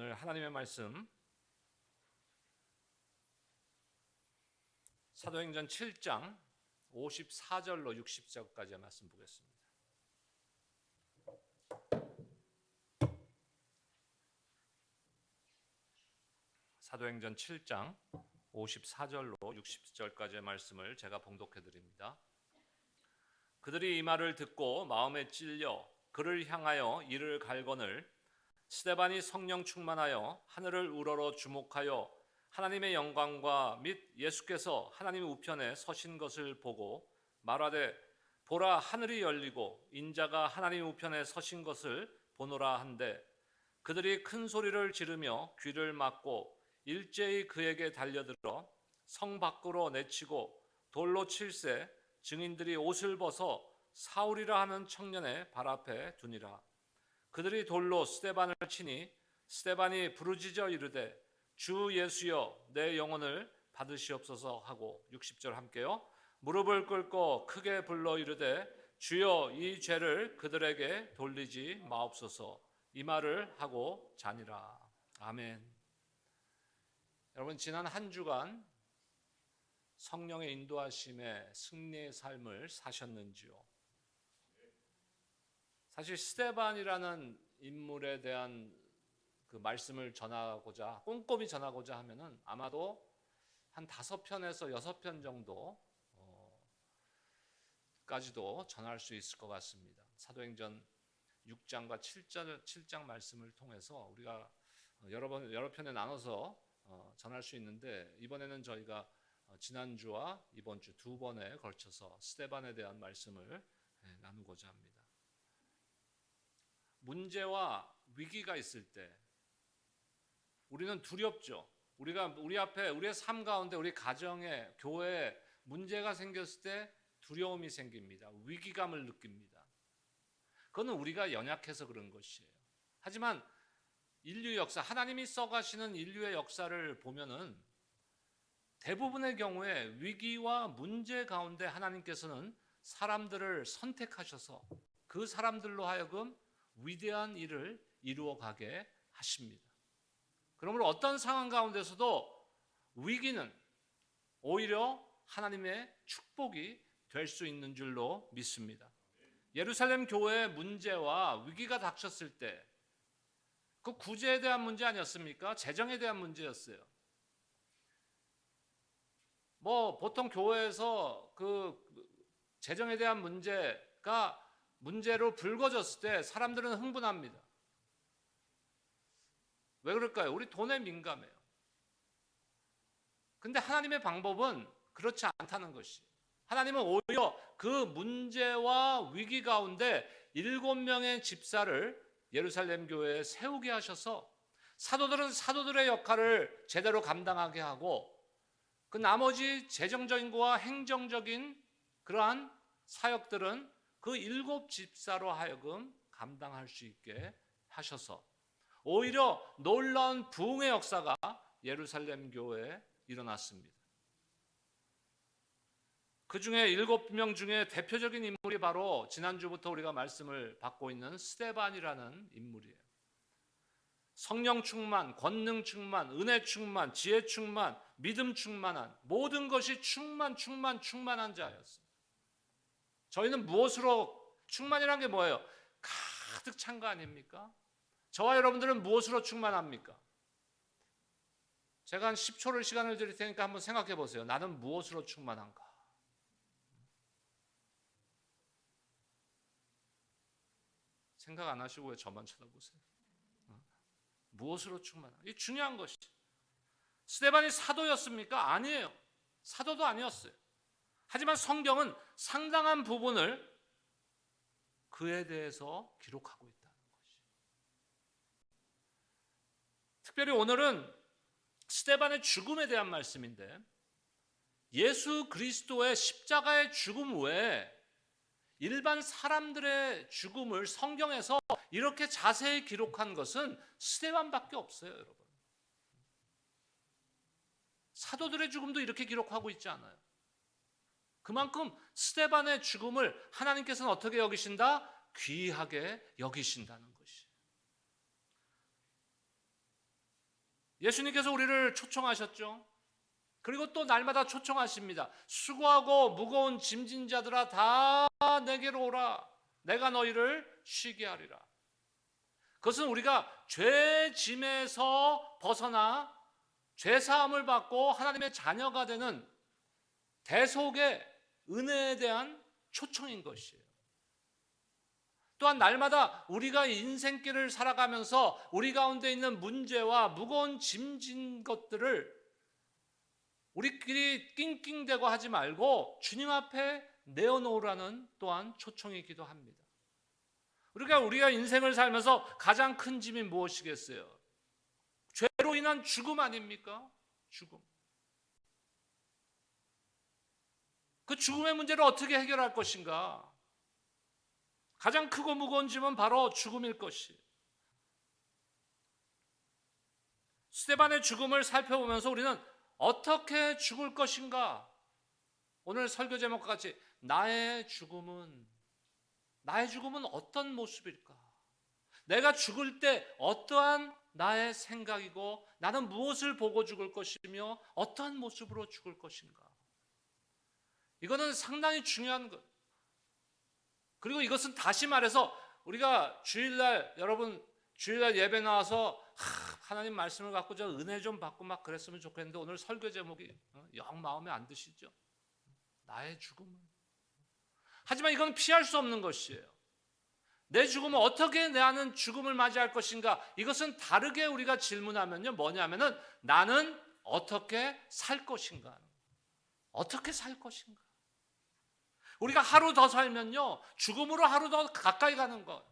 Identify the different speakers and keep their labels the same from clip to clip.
Speaker 1: 오늘 하나님의 말씀 사도행전 7장 54절로 60절까지의 말씀 보겠습니다. 사도행전 7장 54절로 60절까지의 말씀을 제가 봉독해 드립니다. 그들이 이 말을 듣고 마음에 찔려 그를 향하여 이를 갈거늘 스데반이 성령 충만하여 하늘을 우러러 주목하여 하나님의 영광과 및 예수께서 하나님의 우편에 서신 것을 보고 말하되 보라 하늘이 열리고 인자가 하나님의 우편에 서신 것을 보노라 한데 그들이 큰 소리를 지르며 귀를 막고 일제히 그에게 달려들어 성 밖으로 내치고 돌로 칠세 증인들이 옷을 벗어 사울이라 하는 청년의 발 앞에 두니라. 그들이 돌로 스데반을 치니 스데반이 부르짖어 이르되 주 예수여 내 영혼을 받으시옵소서 하고 60절 함께요. 무릎을 꿇고 크게 불러 이르되 주여 이 죄를 그들에게 돌리지 마옵소서 이 말을 하고 자니라. 아멘. 여러분 지난 한 주간 성령의 인도하심에 승리의 삶을 사셨는지요? 사실 스데반이라는 인물에 대한 그 말씀을 전하고자 꼼꼼히 전하고자 하면은 아마도 한 5편에서 6편 정도 까지도 전할 수 있을 것 같습니다. 사도행전 6장과 7장 말씀을 통해서 우리가 여러 편에 나눠서 전할 수 있는데 이번에는 저희가 지난주와 이번 주 두 번에 걸쳐서 스데반에 대한 말씀을 나누고자 합니다. 문제와 위기가 있을 때 우리는 두렵죠. 우리 앞에 우리의 삶 가운데 우리 가정에 교회에 문제가 생겼을 때 두려움이 생깁니다. 위기감을 느낍니다. 그거는 우리가 연약해서 그런 것이에요. 하지만 인류 역사, 하나님이 써가시는 인류의 역사를 보면은 대부분의 경우에 위기와 문제 가운데 하나님께서는 사람들을 선택하셔서 그 사람들로 하여금 위대한 일을 이루어가게 하십니다. 그러므로 어떤 상황 가운데서도 위기는 오히려 하나님의 축복이 될 수 있는 줄로 믿습니다. 예루살렘 교회의 문제와 위기가 닥쳤을 때 그 구제에 대한 문제 아니었습니까? 재정에 대한 문제였어요. 보통 교회에서 그 재정에 대한 문제가 문제로 불거졌을 때 사람들은 흥분합니다. 왜 그럴까요? 우리 돈에 민감해요. 근데 하나님의 방법은 그렇지 않다는 것이. 하나님은 오히려 그 문제와 위기 가운데 7명의 집사를 예루살렘 교회에 세우게 하셔서 사도들은 사도들의 역할을 제대로 감당하게 하고 그 나머지 재정적인 거와 행정적인 그러한 사역들은 그 7 집사로 하여금 감당할 수 있게 하셔서 오히려 놀라운 부흥의 역사가 예루살렘 교회에 일어났습니다. 그 중에 7명 중에 대표적인 인물이 바로 지난주부터 우리가 말씀을 받고 있는 스데반이라는 인물이에요. 성령 충만, 권능 충만, 은혜 충만, 지혜 충만, 믿음 충만한 모든 것이 충만한 자였어요. 저희는 무엇으로 충만이란 게 뭐예요? 가득 찬 거 아닙니까? 저와 여러분들은 무엇으로 충만합니까? 제가 한 10초를 시간을 드릴 테니까 한번 생각해 보세요. 나는 무엇으로 충만한가? 생각 안 하시고 왜 저만 쳐다보세요? 무엇으로 충만한가? 이게 중요한 것이죠. 스데반이 사도였습니까? 아니에요. 사도도 아니었어요. 하지만 성경은 상당한 부분을 그에 대해서 기록하고 있다는 것이죠. 특별히 오늘은 스데반의 죽음에 대한 말씀인데 예수 그리스도의 십자가의 죽음 외에 일반 사람들의 죽음을 성경에서 이렇게 자세히 기록한 것은 스데반밖에 없어요, 여러분. 사도들의 죽음도 이렇게 기록하고 있지 않아요. 그만큼 스데반의 죽음을 하나님께서는 어떻게 여기신다? 귀하게 여기신다는 것이에요. 예수님께서 우리를 초청하셨죠. 그리고 또 날마다 초청하십니다. 수고하고 무거운 짐진 자들아 다 내게로 오라. 내가 너희를 쉬게 하리라. 그것은 우리가 죄 짐에서 벗어나 죄 사함을 받고 하나님의 자녀가 되는 대속의 은혜에 대한 초청인 것이에요. 또한 날마다 우리가 인생길을 살아가면서 우리 가운데 있는 문제와 무거운 짐진 것들을 우리끼리 낑낑대고 하지 말고 주님 앞에 내어놓으라는 또한 초청이기도 합니다. 우리가 인생을 살면서 가장 큰 짐이 무엇이겠어요? 죄로 인한 죽음 아닙니까? 죽음. 그 죽음의 문제를 어떻게 해결할 것인가? 가장 크고 무거운 짐은 바로 죽음일 것이에요. 스데반의 죽음을 살펴보면서 우리는 어떻게 죽을 것인가? 오늘 설교 제목과 같이 나의 죽음은 어떤 모습일까? 내가 죽을 때 어떠한 나의 생각이고 나는 무엇을 보고 죽을 것이며 어떠한 모습으로 죽을 것인가? 이거는 상당히 중요한 것. 그리고 이것은 다시 말해서 우리가 주일날 여러분 주일날 예배 나와서 하나님 말씀을 갖고 저 은혜 좀 받고 막 그랬으면 좋겠는데 오늘 설교 제목이 영 마음에 안 드시죠? 나의 죽음은. 하지만 이건 피할 수 없는 것이에요. 내 죽음은 어떻게 나는 죽음을 맞이할 것인가? 이것은 다르게 우리가 질문하면요 뭐냐면은 나는 어떻게 살 것인가? 어떻게 살 것인가? 우리가 하루 더 살면요 죽음으로 하루 더 가까이 가는 것.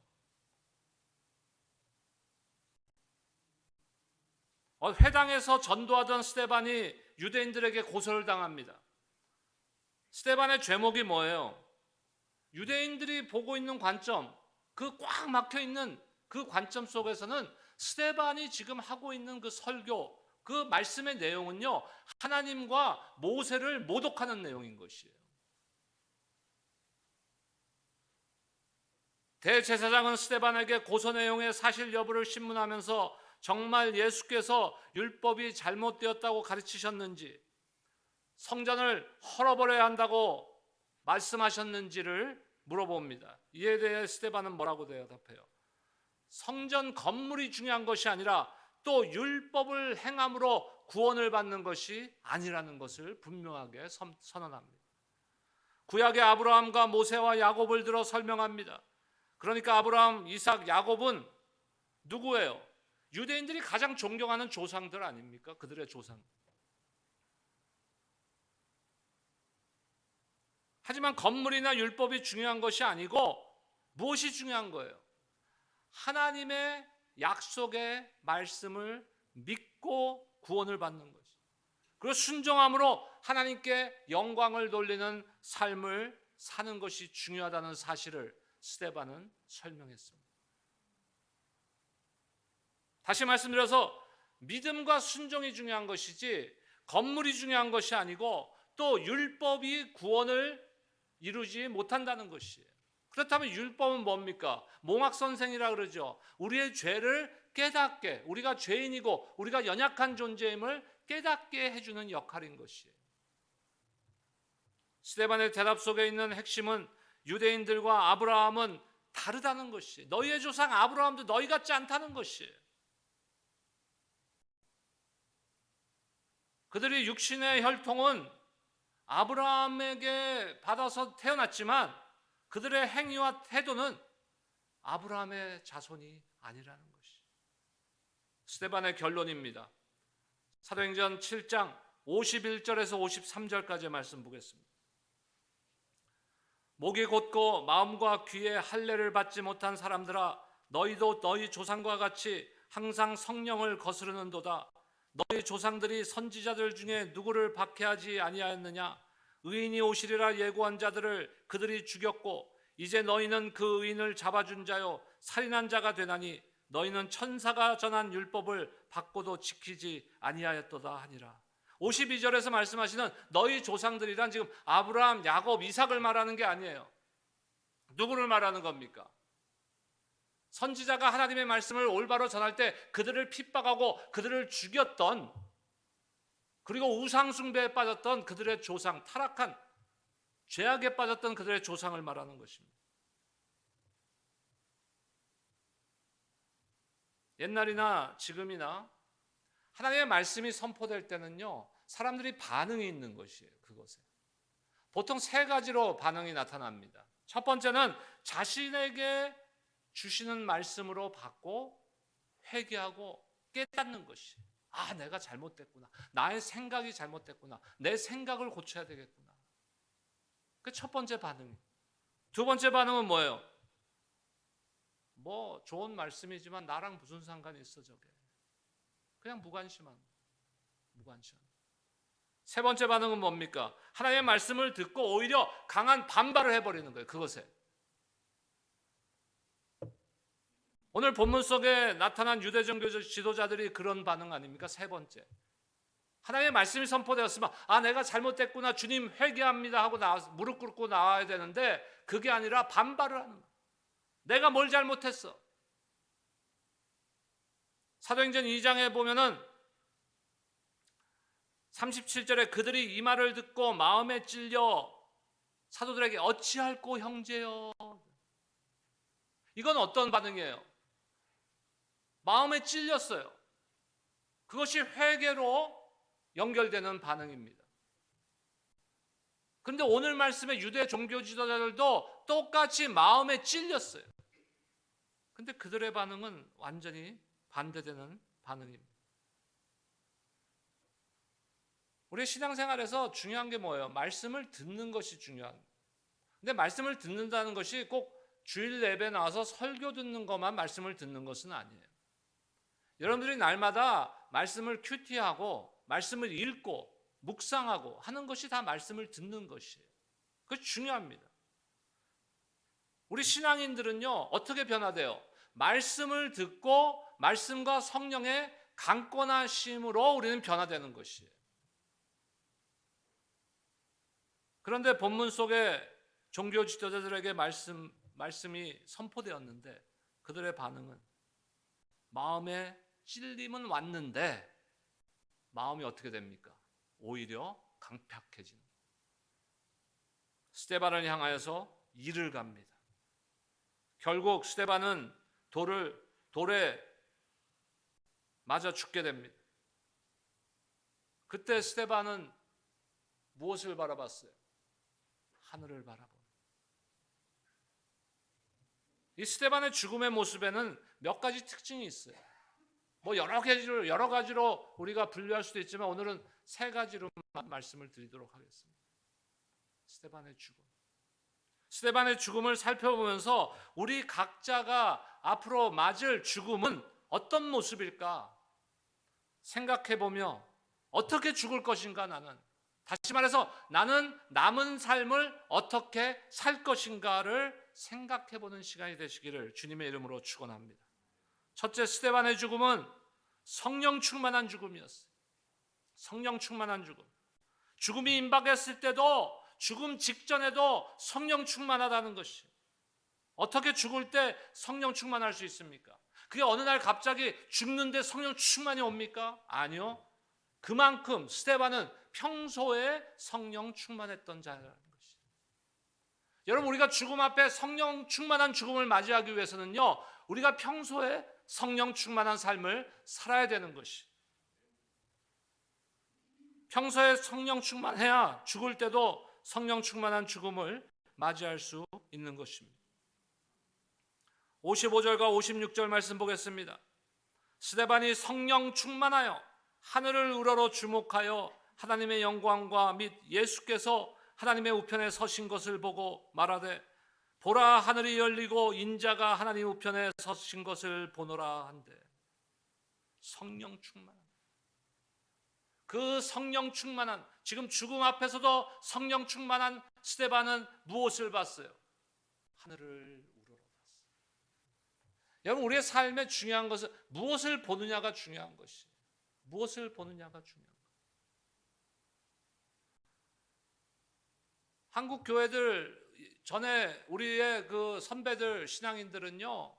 Speaker 1: 회당에서 전도하던 스데반이 유대인들에게 고소를 당합니다. 스데반의 죄목이 뭐예요? 유대인들이 보고 있는 관점, 그 꽉 막혀 있는 그 관점 속에서는 스데반이 지금 하고 있는 그 설교, 그 말씀의 내용은요 하나님과 모세를 모독하는 내용인 것이에요. 대제사장은 스데반에게 고소 내용의 사실 여부를 신문하면서 정말 예수께서 율법이 잘못되었다고 가르치셨는지, 성전을 헐어버려야 한다고 말씀하셨는지를 물어봅니다. 이에 대해 스데반은 뭐라고 대답해요? 성전 건물이 중요한 것이 아니라 또 율법을 행함으로 구원을 받는 것이 아니라는 것을 분명하게 선언합니다. 구약의 아브라함과 모세와 야곱을 들어 설명합니다. 그러니까 아브라함, 이삭, 야곱은 누구예요? 유대인들이 가장 존경하는 조상들 아닙니까? 그들의 조상. 하지만 건물이나 율법이 중요한 것이 아니고 무엇이 중요한 거예요? 하나님의 약속의 말씀을 믿고 구원을 받는 것이. 그리고 순종함으로 하나님께 영광을 돌리는 삶을 사는 것이 중요하다는 사실을 스데반은 설명했습니다. 다시 말씀드려서 믿음과 순종이 중요한 것이지 건물이 중요한 것이 아니고 또 율법이 구원을 이루지 못한다는 것이에요. 그렇다면 율법은 뭡니까? 몽학선생이라 그러죠. 우리의 죄를 깨닫게, 우리가 죄인이고 우리가 연약한 존재임을 깨닫게 해주는 역할인 것이에요. 스데반의 대답 속에 있는 핵심은 유대인들과 아브라함은 다르다는 것이에요. 너희의 조상 아브라함도 너희 같지 않다는 것이에요. 그들이 육신의 혈통은 아브라함에게 받아서 태어났지만 그들의 행위와 태도는 아브라함의 자손이 아니라는 것이에요. 스데반의 결론입니다. 사도행전 7장 51절에서 53절까지의 말씀 보겠습니다. 목이 곧고 마음과 귀에 할례를 받지 못한 사람들아, 너희도 너희 조상과 같이 항상 성령을 거스르는도다. 너희 조상들이 선지자들 중에 누구를 박해하지 아니하였느냐? 의인이 오시리라 예고한 자들을 그들이 죽였고 이제 너희는 그 의인을 잡아준 자요 살인한 자가 되나니 너희는 천사가 전한 율법을 받고도 지키지 아니하였도다 하니라. 52절에서 말씀하시는 너희 조상들이란 지금 아브라함, 야곱, 이삭을 말하는 게 아니에요. 누구를 말하는 겁니까? 선지자가 하나님의 말씀을 올바로 전할 때 그들을 핍박하고 그들을 죽였던, 그리고 우상 숭배에 빠졌던 그들의 조상, 타락한 죄악에 빠졌던 그들의 조상을 말하는 것입니다. 옛날이나 지금이나 하나님의 말씀이 선포될 때는요, 사람들이 반응이 있는 것이에요. 그것에 보통 세 가지로 반응이 나타납니다. 첫 번째는 자신에게 주시는 말씀으로 받고 회개하고 깨닫는 것이, 아, 내가 잘못됐구나, 나의 생각이 잘못됐구나, 내 생각을 고쳐야 되겠구나. 그 첫 번째 반응이. 두 번째 반응은 뭐예요? 뭐 좋은 말씀이지만 나랑 무슨 상관이 있어 저게, 그냥 무관심한. 세 번째 반응은 뭡니까? 하나님의 말씀을 듣고 오히려 강한 반발을 해버리는 거예요. 그것에. 오늘 본문 속에 나타난 유대 종교 지도자들이 그런 반응 아닙니까? 세 번째, 하나님의 말씀이 선포되었으면 아, 내가 잘못됐구나, 주님 회개합니다 하고 무릎 꿇고 나와야 되는데 그게 아니라 반발을 하는 거예요. 내가 뭘 잘못했어? 사도행전 2장에 보면은 37절에 그들이 이 말을 듣고 마음에 찔려 사도들에게 어찌할꼬 형제여. 이건 어떤 반응이에요? 마음에 찔렸어요. 그것이 회개로 연결되는 반응입니다. 그런데 오늘 말씀의 유대 종교 지도자들도 똑같이 마음에 찔렸어요. 근데 그들의 반응은 완전히 반대되는 반응입니다. 우리 신앙생활에서 중요한 게 뭐예요? 말씀을 듣는 것이 중요한 거예요. 근데 말씀을 듣는다는 것이 꼭 주일 예배 나와서 설교 듣는 것만 말씀을 듣는 것은 아니에요. 여러분들이 날마다 말씀을 큐티하고 말씀을 읽고 묵상하고 하는 것이 다 말씀을 듣는 것이에요. 그게 중요합니다. 우리 신앙인들은요, 어떻게 변화돼요? 말씀을 듣고 말씀과 성령의 강권하심으로 우리는 변화되는 것이에요. 그런데 본문 속에 종교 지도자들에게 말씀이 선포되었는데 그들의 반응은, 마음에 찔림은 왔는데 마음이 어떻게 됩니까? 오히려 강팍해지는. 스데반을 향하여서 이를 갑니다. 결국 스데반은 돌에 맞아 죽게 됩니다. 그때 스데반은 무엇을 바라봤어요? 하늘을 바라보는. 이 스데반의 죽음의 모습에는 몇 가지 특징이 있어요. 뭐 여러 가지로 우리가 분류할 수도 있지만 오늘은 세 가지로만 말씀을 드리도록 하겠습니다. 스데반의 죽음을 살펴보면서 우리 각자가 앞으로 맞을 죽음은 어떤 모습일까 생각해보며 어떻게 죽을 것인가, 다시 말해서 나는 남은 삶을 어떻게 살 것인가를 생각해보는 시간이 되시기를 주님의 이름으로 축원합니다. 첫째, 스데반의 죽음은 성령 충만한 죽음이었어요. 성령 충만한 죽음. 죽음이 임박했을 때도, 죽음 직전에도 성령 충만하다는 것이에요. 어떻게 죽을 때 성령 충만할 수 있습니까? 그게 어느 날 갑자기 죽는데 성령 충만이 옵니까? 아니요. 그만큼 스데반은 평소에 성령 충만했던 자라는 것이죠. 여러분, 우리가 죽음 앞에 성령 충만한 죽음을 맞이하기 위해서는요, 우리가 평소에 성령 충만한 삶을 살아야 되는 것이. 평소에 성령 충만해야 죽을 때도 성령 충만한 죽음을 맞이할 수 있는 것입니다. 55절과 56절 말씀 보겠습니다. 스데반이 성령 충만하여 하늘을 우러러 주목하여 하나님의 영광과 및 예수께서 하나님의 우편에 서신 것을 보고 말하되, 보라, 하늘이 열리고 인자가 하나님 우편에 서신 것을 보노라 한데. 성령 충만한, 그 성령 충만한, 지금 죽음 앞에서도 성령 충만한 스데반은 무엇을 봤어요? 하늘을 우러러 봤어요. 여러분, 우리의 삶에 중요한 것은 무엇을 보느냐가 중요한 것이에요. 무엇을 보느냐가 중요한 것이에요. 한국 교회들 전에 우리의 그 선배들, 신앙인들은요,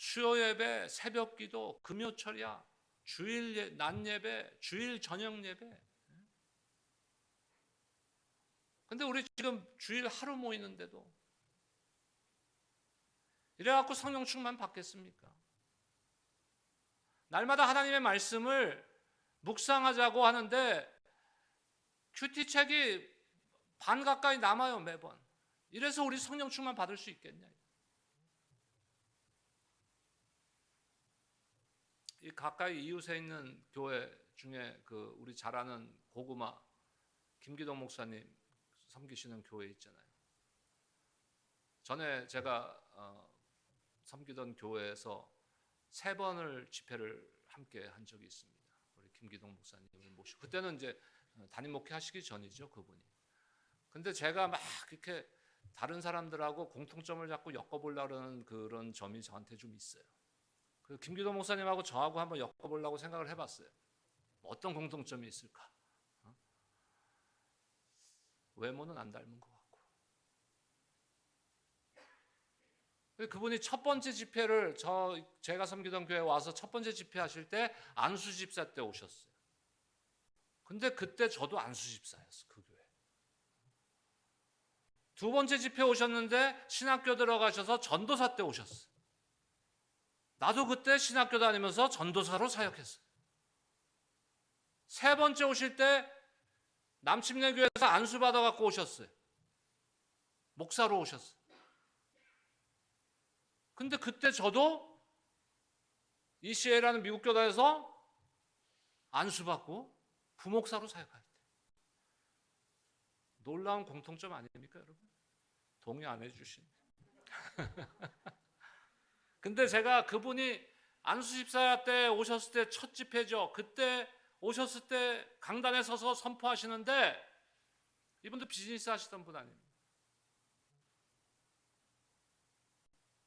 Speaker 1: 수요 예배, 새벽 기도, 금요 철야, 주일 낮 예배, 주일 저녁 예배. 근데 우리 지금 주일 하루 모이는데도 이래갖고 성령 충만 받겠습니까? 날마다 하나님의 말씀을 묵상하자고 하는데 큐티책이 반 가까이 남아요, 매번. 이래서 우리 성령 충만 받을 수 있겠냐? 이 가까이 이웃에 있는 교회 중에 그 우리 잘 아는 고구마 김기동 목사님 섬기시는 교회 있잖아요. 전에 제가 섬기던 교회에서 3번을 집회를 함께 한 적이 있습니다. 우리 김기동 목사님을 모시고, 그때는 이제 담임 목회 하시기 전이죠, 그분이. 근데 제가 막 이렇게 다른 사람들하고 공통점을 자꾸 엮어보려는 그런 점이 저한테 좀 있어요. 그 김기동 목사님하고 저하고 한번 엮어보려고 생각을 해봤어요. 어떤 공통점이 있을까? 외모는 안 닮은 것 같고. 그분이 첫 번째 집회를 제가 섬기던 교회에 와서 첫 번째 집회 하실 때 안수 집사 때 오셨어요. 근데 그때 저도 안수 집사였어, 그 교회. 두 번째 집회 오셨는데 신학교 들어가셔서 전도사 때 오셨어요. 나도 그때 신학교 다니면서 전도사로 사역했어요. 세 번째 오실 때 남침내 교회에서 안수 받아갖고 오셨어요. 목사로 오셨어요. 근데 그때 저도 ECA라는 미국 교단에서 안수 받고 부목사로 사역할 때. 놀라운 공통점 아닙니까, 여러분? 동의 안 해주신. 근데 제가 그분이 안수 집사 때 오셨을 때 첫 집회죠. 그때 오셨을 때 강단에 서서 선포하시는데 이분도 비즈니스 하시던 분 아닙니까?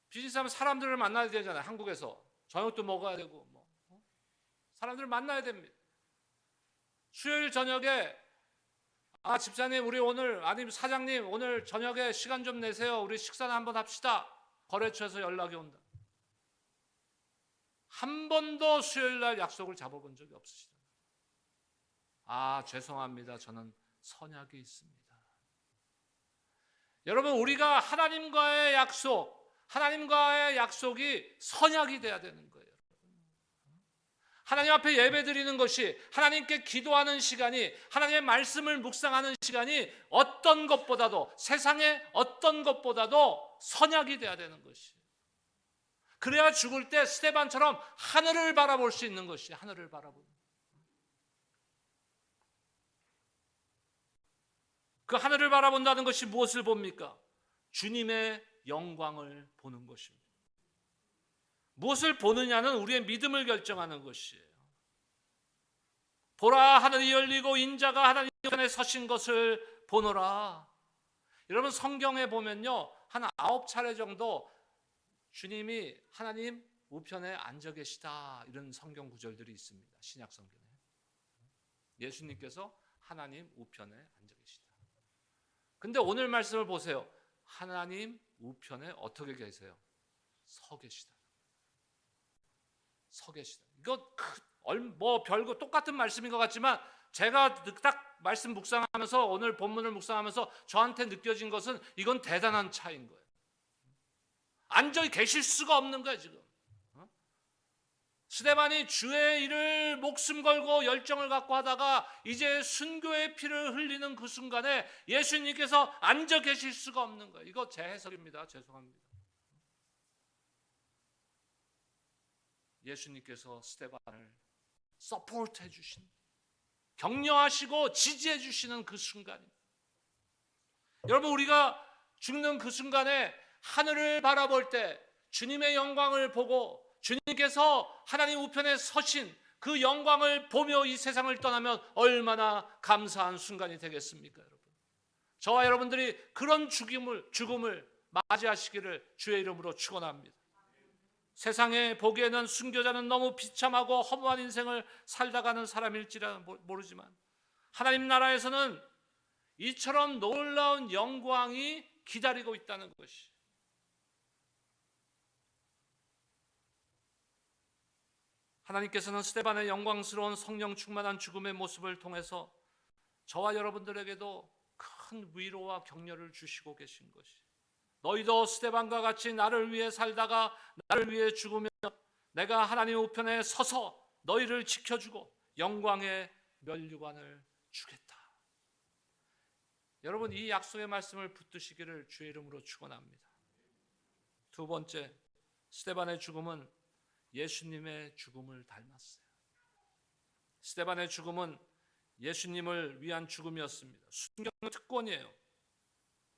Speaker 1: 비즈니스 하면 사람들을 만나야 되잖아요. 한국에서 저녁도 먹어야 되고 사람들을 만나야 됩니다. 수요일 저녁에 집사님 우리 오늘, 아니면 사장님 오늘 저녁에 시간 좀 내세요. 우리 식사나 한번 합시다. 거래처에서 연락이 온다. 한 번도 수요일 날 약속을 잡아본 적이 없으시다. 죄송합니다. 저는 선약이 있습니다. 여러분, 우리가 하나님과의 약속이 선약이 돼야 되는 거예요. 하나님 앞에 예배 드리는 것이, 하나님께 기도하는 시간이, 하나님의 말씀을 묵상하는 시간이 어떤 것보다도, 세상의 어떤 것보다도 선약이 돼야 되는 것이에요. 그래야 죽을 때 스데반처럼 하늘을 바라볼 수 있는 것이, 하늘을 바라보는. 그 하늘을 바라본다는 것이 무엇을 봅니까? 주님의 영광을 보는 것입니다. 무엇을 보느냐는 우리의 믿음을 결정하는 것이에요. 보라, 하늘이 열리고 인자가 하나님 편에 서신 것을 보노라. 여러분, 성경에 보면요, 한 9차례 정도 주님이 하나님 우편에 앉아 계시다, 이런 성경 구절들이 있습니다. 신약 성경에 예수님께서 하나님 우편에 앉아 계시다. 근데 오늘 말씀을 보세요. 하나님 우편에 어떻게 계세요? 서 계시다. 서 계시다. 이거 별거 똑같은 말씀인 것 같지만 제가 딱 말씀 묵상하면서, 오늘 본문을 묵상하면서 저한테 느껴진 것은 이건 대단한 차이인 거예요. 앉아 계실 수가 없는 거예요, 지금. 스데반이 주의 일을 목숨 걸고 열정을 갖고 하다가 이제 순교의 피를 흘리는 그 순간에 예수님께서 앉아 계실 수가 없는 거예요. 이거 제 해석입니다. 죄송합니다. 예수님께서 스데반을 서포트 해주신, 격려하시고 지지해 주시는 그 순간입니다. 여러분, 우리가 죽는 그 순간에 하늘을 바라볼 때 주님의 영광을 보고 주님께서 하나님 우편에 서신 그 영광을 보며 이 세상을 떠나면 얼마나 감사한 순간이 되겠습니까, 여러분? 저와 여러분들이 그런 죽음을 맞이하시기를 주의 이름으로 축원합니다. 세상에 보기에는 순교자는 너무 비참하고 허무한 인생을 살다가는 사람일지라 모르지만 하나님 나라에서는 이처럼 놀라운 영광이 기다리고 있다는 것이, 하나님께서는 스데반의 영광스러운 성령 충만한 죽음의 모습을 통해서 저와 여러분들에게도 큰 위로와 격려를 주시고 계신 것이, 너희도 스데반과 같이 나를 위해 살다가 나를 위해 죽으며 내가 하나님 우편에 서서 너희를 지켜주고 영광의 면류관을 주겠다. 여러분, 이 약속의 말씀을 붙드시기를 주의 이름으로 축원합니다. 두 번째, 스데반의 죽음은 예수님의 죽음을 닮았어요. 스데반의 죽음은 예수님을 위한 죽음이었습니다. 순교는 특권이에요.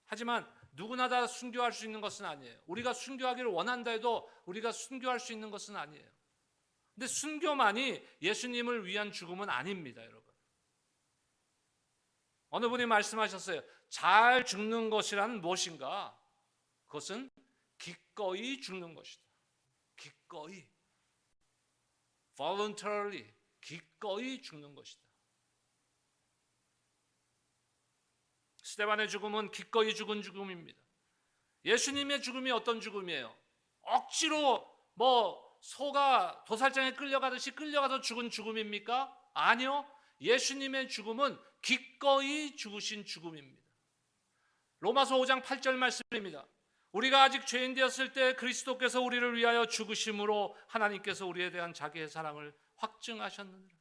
Speaker 1: 하지만 누구나 다 순교할 수 있는 것은 아니에요. 우리가 순교하기를 원한다 해도 우리가 순교할 수 있는 것은 아니에요. 근데 순교만이 예수님을 위한 죽음은 아닙니다, 여러분. 어느 분이 말씀하셨어요. 잘 죽는 것이란 무엇인가? 그것은 기꺼이 죽는 것이다. 기꺼이, voluntarily, 기꺼이 죽는 것이다. 스데반의 죽음은 기꺼이 죽은 죽음입니다. 예수님의 죽음이 어떤 죽음이에요? 억지로 소가 도살장에 끌려가듯이 끌려가서 죽은 죽음입니까? 아니요. 예수님의 죽음은 기꺼이 죽으신 죽음입니다. 로마서 5장 8절 말씀입니다. 우리가 아직 죄인 되었을 때 그리스도께서 우리를 위하여 죽으심으로 하나님께서 우리에 대한 자기의 사랑을 확증하셨느니라.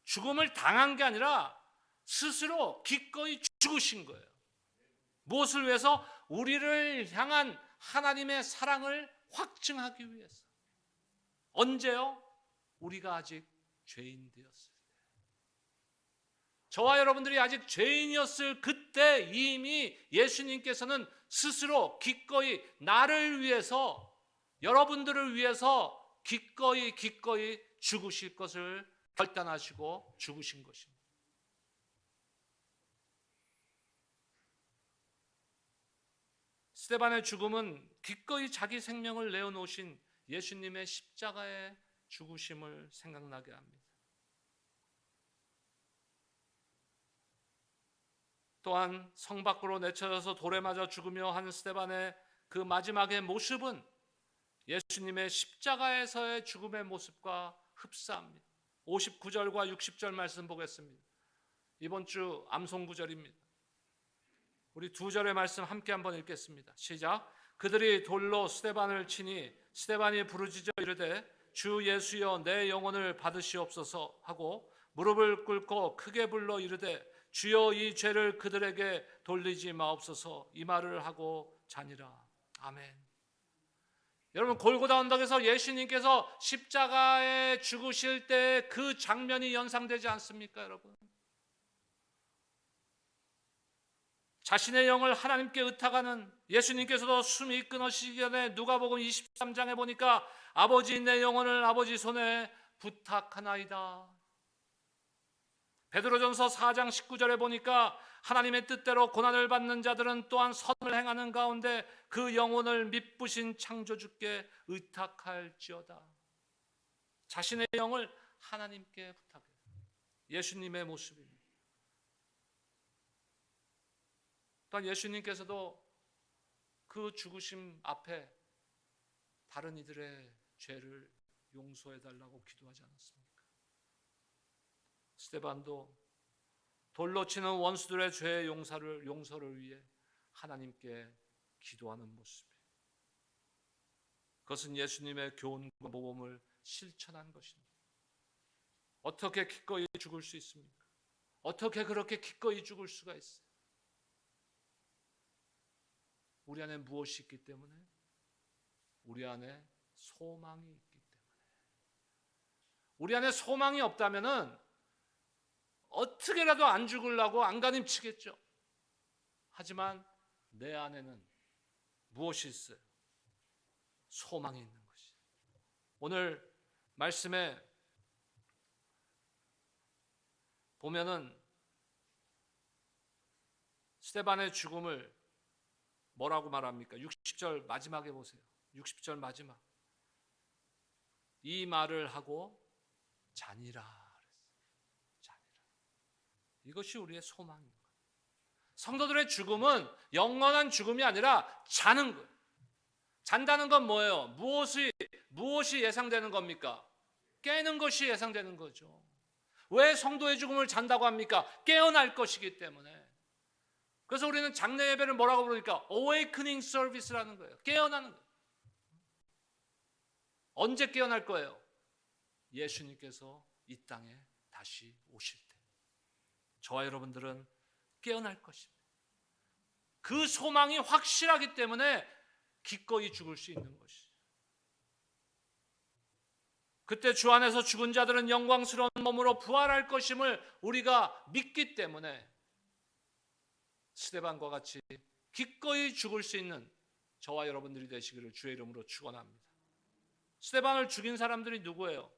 Speaker 1: 죽음을 당한 게 아니라 스스로 기꺼이 죽으신 거예요. 무엇을 위해서? 우리를 향한 하나님의 사랑을 확증하기 위해서. 언제요? 우리가 아직 죄인 되었을 때. 저와 여러분들이 아직 죄인이었을 그때 이미 예수님께서는 스스로 기꺼이 나를 위해서, 여러분들을 위해서 기꺼이 죽으실 것을 결단하시고 죽으신 것입니다. 스데반의 죽음은 기꺼이 자기 생명을 내어놓으신 예수님의 십자가의 죽으심을 생각나게 합니다. 또한 성 밖으로 내쳐져서 돌에 맞아 죽으며 한 스데반의 그 마지막의 모습은 예수님의 십자가에서의 죽음의 모습과 흡사합니다. 59절과 60절 말씀 보겠습니다. 이번 주 암송 구절입니다. 우리 두 절의 말씀 함께 한번 읽겠습니다. 시작. 그들이 돌로 스데반을 치니 스데반이 부르짖어 이르되 주 예수여 내 영혼을 받으시옵소서 하고 무릎을 꿇고 크게 불러 이르되 주여 이 죄를 그들에게 돌리지 마옵소서 이 말을 하고 자니라. 아멘. 여러분, 골고다 언덕에서 예수님께서 십자가에 죽으실 때 그 장면이 연상되지 않습니까, 여러분? 자신의 영을 하나님께 의탁하는 예수님께서도 숨이 끊어지기 전에 누가복음 23장에 보니까 아버지 내 영혼을 아버지 손에 부탁하나이다. 베드로전서 4장 19절에 보니까 하나님의 뜻대로 고난을 받는 자들은 또한 선을 행하는 가운데 그 영혼을 미쁘신 창조주께 의탁할지어다. 자신의 영을 하나님께 부탁해요. 예수님의 모습입니다. 또한 예수님께서도 그 죽으심 앞에 다른 이들의 죄를 용서해달라고 기도하지 않았습니까? 스데반도 돌로 치는 원수들의 죄의 용서를 위해 하나님께 기도하는 모습이에요. 그것은 예수님의 교훈과 모범을 실천한 것입니다. 어떻게 기꺼이 죽을 수 있습니까? 어떻게 그렇게 기꺼이 죽을 수가 있어요? 우리 안에 무엇이 있기 때문에? 우리 안에 소망이 있기 때문에. 우리 안에 소망이 없다면은 어떻게라도 안 죽으려고 안간힘치겠죠. 하지만 내 안에는 무엇이 있어요? 소망이 있는 것이. 오늘 말씀에 보면은 스데반의 죽음을 뭐라고 말합니까? 60절 마지막에 보세요. 60절 마지막. 이 말을 하고 자니라 그랬어요. 자니라. 이것이 우리의 소망인 거예요. 성도들의 죽음은 영원한 죽음이 아니라 자는 거예요. 잔다는 건 뭐예요? 무엇이 예상되는 겁니까? 깨는 것이 예상되는 거죠. 왜 성도의 죽음을 잔다고 합니까? 깨어날 것이기 때문에. 그래서 우리는 장례 예배를 뭐라고 부르니까 awakening service라는 거예요. 깨어나는 거예요. 언제 깨어날 거예요? 예수님께서 이 땅에 다시 오실 때 저와 여러분들은 깨어날 것입니다. 그 소망이 확실하기 때문에 기꺼이 죽을 수 있는 것이죠. 그때 주 안에서 죽은 자들은 영광스러운 몸으로 부활할 것임을 우리가 믿기 때문에 스데반과 같이 기꺼이 죽을 수 있는 저와 여러분들이 되시기를 주의 이름으로 축원합니다. 스데반을 죽인 사람들이 누구예요?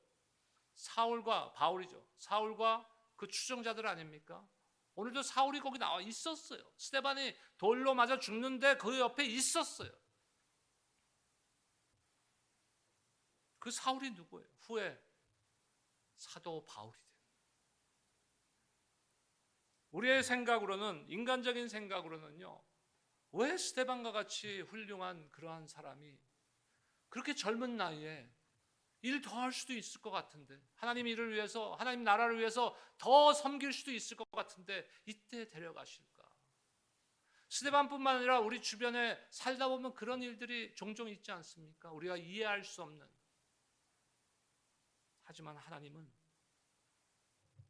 Speaker 1: 사울과 바울이죠. 사울과 그 추종자들 아닙니까? 오늘도 사울이 거기 나와 있었어요. 스데반이 돌로 맞아 죽는데 그 옆에 있었어요. 그 사울이 누구예요? 후에 사도 바울이 돼요. 우리의 생각으로는, 인간적인 생각으로는요, 왜 스데반과 같이 훌륭한 그러한 사람이 그렇게 젊은 나이에 일 더 할 수도 있을 것 같은데, 하나님 일을 위해서, 하나님 나라를 위해서 더 섬길 수도 있을 것 같은데 이때 데려가실까? 스데반뿐만 아니라 우리 주변에 살다 보면 그런 일들이 종종 있지 않습니까? 우리가 이해할 수 없는. 하지만 하나님은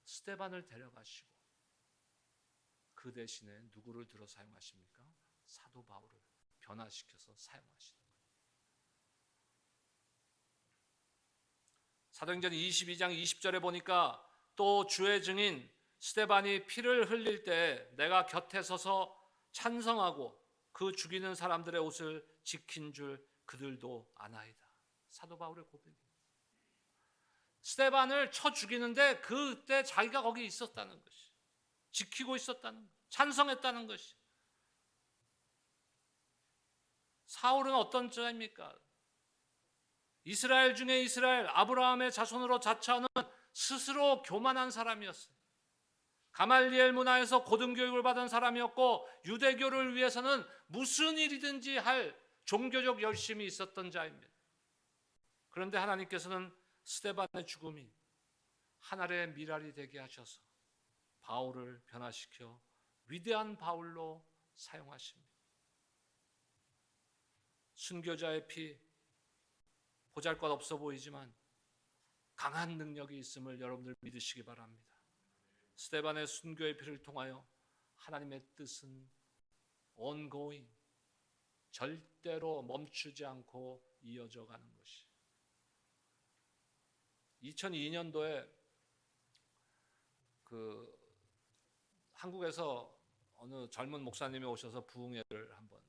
Speaker 1: 스데반을 데려가시고 그 대신에 누구를 들어 사용하십니까? 사도 바울을 변화시켜서 사용하시는 거예요. 사도행전 22장 20절에 보니까 또 주의 증인 스데반이 피를 흘릴 때 내가 곁에 서서 찬성하고 그 죽이는 사람들의 옷을 지킨 줄 그들도 아나이다. 사도 바울의 고백입니다. 스데반을 쳐 죽이는데 그때 자기가 거기 있었다는 것이, 지키고 있었다는 것, 찬성했다는 것이. 사울은 어떤 자입니까? 이스라엘 중에 이스라엘, 아브라함의 자손으로 자처하는 스스로 교만한 사람이었어요. 가말리엘 문화에서 고등교육을 받은 사람이었고 유대교를 위해서는 무슨 일이든지 할 종교적 열심이 있었던 자입니다. 그런데 하나님께서는 스데반의 죽음이 하늘의 미랄이 되게 하셔서 바울을 변화시켜 위대한 바울로 사용하십니다. 순교자의 피, 보잘것없어 보이지만 강한 능력이 있음을 여러분들 믿으시기 바랍니다. 스데반의 순교의 피를 통하여 하나님의 뜻은 ongoing, 절대로 멈추지 않고 이어져 가는 것이. 2002년도에 한국에서 어느 젊은 목사님이 오셔서 부흥회를 한번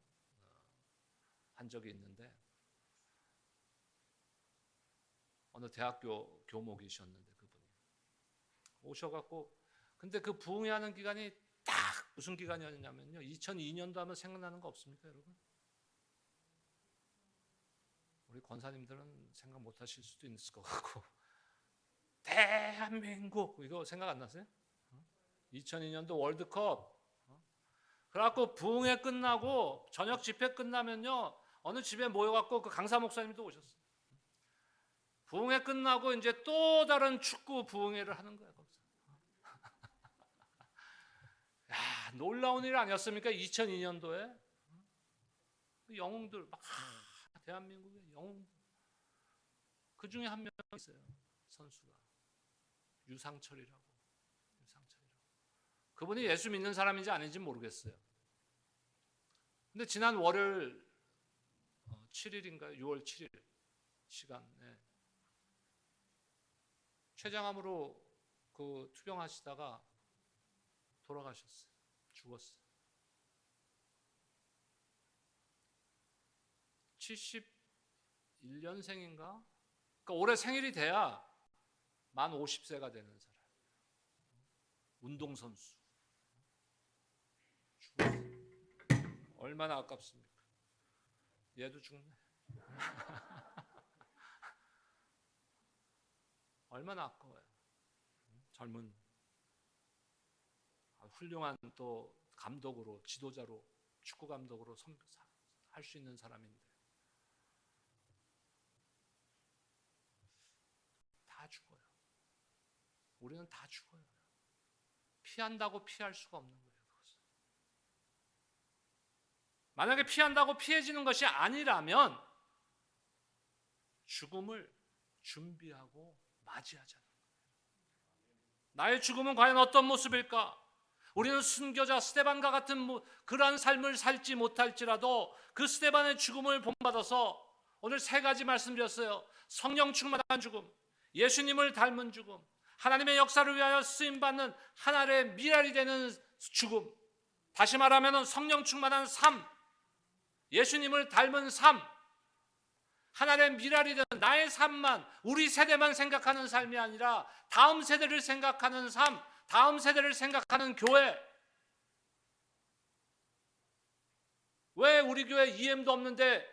Speaker 1: 한 적이 있는데, 어느 대학교 교목이셨는데 그분이 오셔갖고, 근데 그 부흥회 하는 기간이 딱 무슨 기간이었냐면요, 2002년도 하면 생각나는 거 없습니까, 여러분? 우리 권사님들은 생각 못 하실 수도 있을 것 같고, 대한민국 이거 생각 안 나세요? 2002년도 월드컵. 그래갖고 부흥회 끝나고 저녁 집회 끝나면요, 어느 집에 모여갖고 그 강사 목사님도 오셨어요. 부흥회 끝나고 이제 또 다른 축구 부흥회를 하는 거예요, 거기서. 야, 놀라운 일 아니었습니까? 2002년도에 영웅들 막 대한민국의 영웅, 그 중에 한 명 있어요. 선수가 유상철이라고. 그분이 예수 믿는 사람인지 아닌지 모르겠어요. 근데 지난 월요일 7일인가요? 6월 7일 시간에 췌장암으로 투병하시다가 돌아가셨어요. 죽었어요. 71년생인가? 그러니까 올해 생일이 돼야 만 50세가 되는 사람. 운동선수. 죽었어요. 얼마나 아깝습니까? 얘도 죽네. 얼마나 아까워요. 젊은 훌륭한 또 감독으로, 지도자로, 축구 감독으로 할 수 있는 사람인데 다 죽어요. 우리는 다 죽어요. 피한다고 피할 수가 없는 거예요. 그것은. 만약에 피한다고 피해지는 것이 아니라면 죽음을 준비하고 맞이하자는 거예요. 나의 죽음은 과연 어떤 모습일까? 우리는 순교자 스데반과 같은 그러한 삶을 살지 못할지라도 그 스데반의 죽음을 본받아서 오늘 세 가지 말씀드렸어요. 성령 충만한 죽음, 예수님을 닮은 죽음, 하나님의 역사를 위하여 쓰임받는 하나님의 미랄이 되는 죽음, 다시 말하면 성령 충만한 삶, 예수님을 닮은 삶, 하나님의 미랄이 되는 나의 삶만, 우리 세대만 생각하는 삶이 아니라 다음 세대를 생각하는 삶, 다음 세대를 생각하는 교회. 왜 우리 교회 EM도 없는데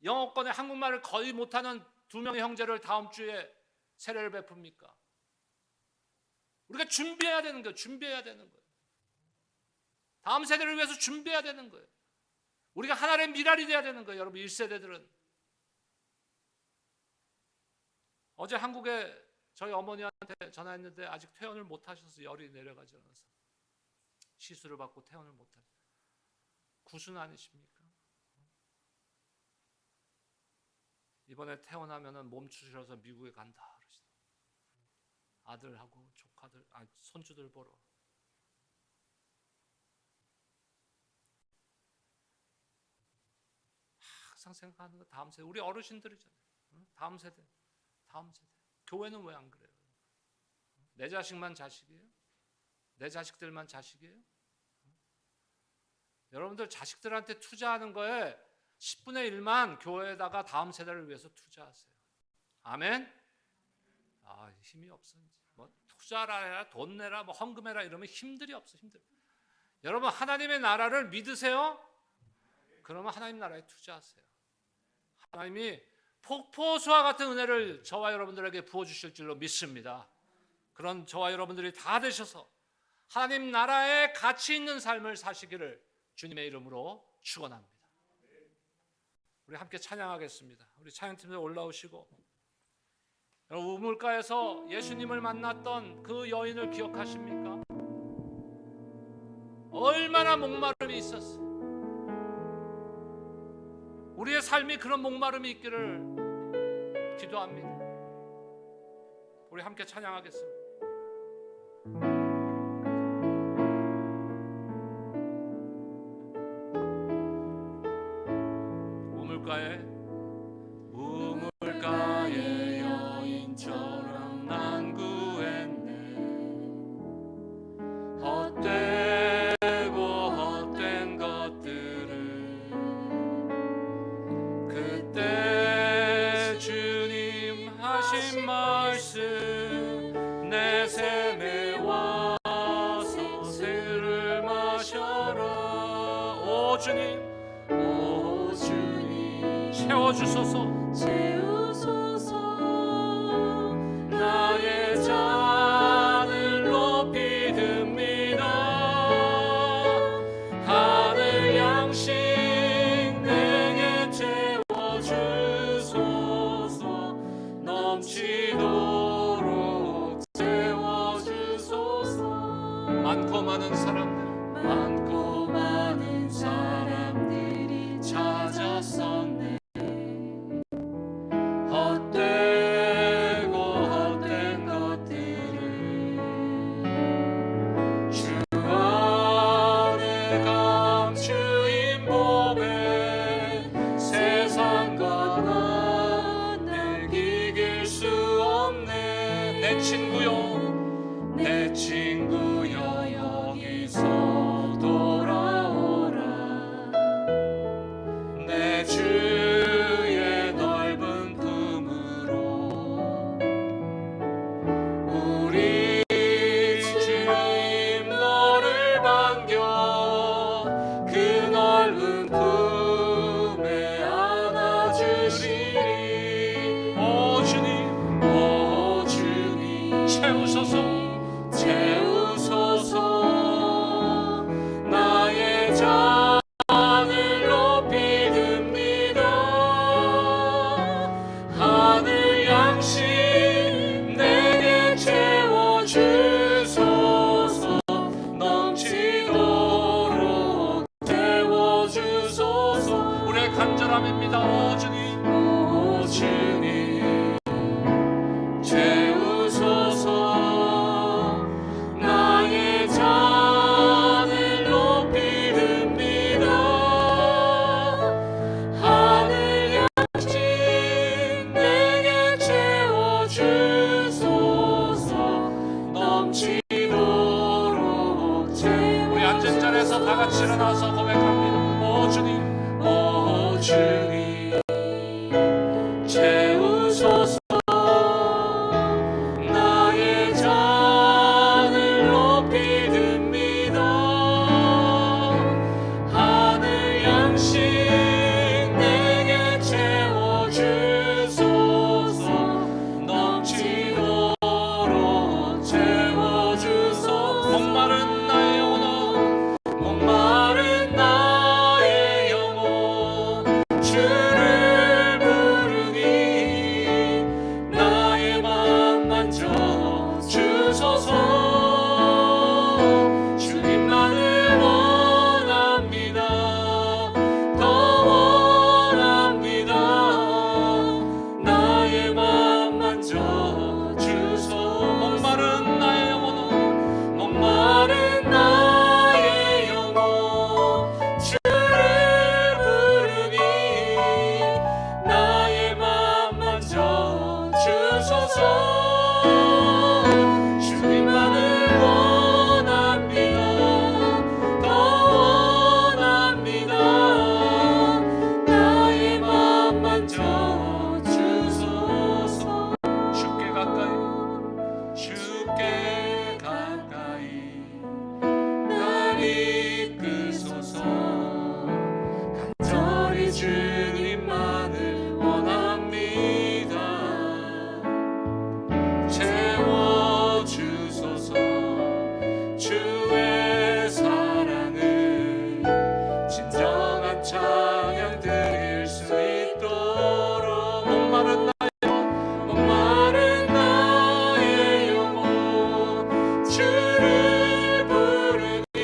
Speaker 1: 영어권에 한국말을 거의 못하는 두 명의 형제를 다음 주에 세례를 베풉니까? 우리가 준비해야 되는 거예요. 준비해야 되는 거예요. 다음 세대를 위해서 준비해야 되는 거예요. 우리가 하나님의 미랄이 돼야 되는 거예요. 여러분 1세대들은. 어제 한국에 저희 어머니한테 전화했는데 아직 퇴원을 못 하셔서 열이 내려가지 않아서 시술을 받고 퇴원을 못 하셔서. 구순 아니십니까? 이번에 퇴원하면 몸추셔서 미국에 간다 그러시더라고요. 아들하고 조카들, 손주들 보러. 항상 생각하는 거 다음 세대, 우리 어르신들이잖아요. 다음 세대. 교회는 왜 안 그래요? 내 자식만 자식이에요? 내 자식들만 자식이에요? 여러분들 자식들한테 투자하는 거에 10분의 1만 교회에다가 다음 세대를 위해서 투자하세요. 아멘? 힘이 없어. 뭐 투자라 해라, 돈 내라, 뭐 헌금해라 이러면 힘들이 없어. 힘들. 여러분 하나님의 나라를 믿으세요? 그러면 하나님 나라에 투자하세요. 하나님이 폭포수와 같은 은혜를 저와 여러분들에게 부어주실 줄로 믿습니다. 그런 저와 여러분들이 다 되셔서 하나님 나라에 가치 있는 삶을 사시기를 주님의 이름으로 축원합니다. 우리 함께 찬양하겠습니다. 우리 찬양팀들 올라오시고, 여러분 우물가에서 예수님을 만났던 그 여인을 기억하십니까? 얼마나 목마름이 있었어요. 우리의 삶이 그런 목마름이 있기를 기도합니다. 우리 함께 찬양하겠습니다. 우물가에 여인처럼 난 구했네. 헛되고 헛된 것들을 그때 주님 하신 말씀, 내 샘에 와서 새를 마셔라. 오 주님, 채워주소서. 나의 잔을 높이 듭니다. 하늘 양식 내게 채워주소서. 넘치도록 채워주소서. 많고 많은 사람들이 찾았었네. 헛된 것들을 주 안에 감추인 몸에 세상과 나를 이길 수 없네. 내 친구여 여기서 돌아오라. 내 주의 넓은 품으로 우리 주님 너를 반겨 그 넓은 품에 안아주리니. 오 주님 채우소서. 주소서. 우리의 간절함입니다. 오 주님, 오 주님 채우소서. 나의 잔을 높이 듭니다. 하늘 양식 내게 채워주소서. 넘치도록 채워. 우리 앉은 자리에서 다 같이 일어나서 고백합니다. 오 주님, 오 주님 채우소서. 나의 잔을 높이 듭니다. 하늘 양식 내게 채워주소서. 넘치도록 채워주소서. 목마른 나의 영혼아, 목마른 나의 영혼 주를 부르니 나의 맘 만져 주소서. 주님만을 원합니다. 더 원합니다. 나의 맘 만져 주소서. 목마른 나의 영혼아, 목마른 나의 영혼 주를 부르니 나의 맘 만져 주소서. 주님만을 원합니다. 더 원합니다. 나의 맘 만져 주소서. 주께 가까이, 주께 가까이 날 이끄소서. 간절히 주님만을 원합니다. 채워주소서. 주의 사랑을 진정한 찬양 드릴 수 있도록. 목마른 목마른 나의 영혼 주를 부르니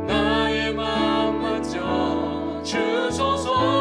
Speaker 1: 나의 맘 만져 주소서.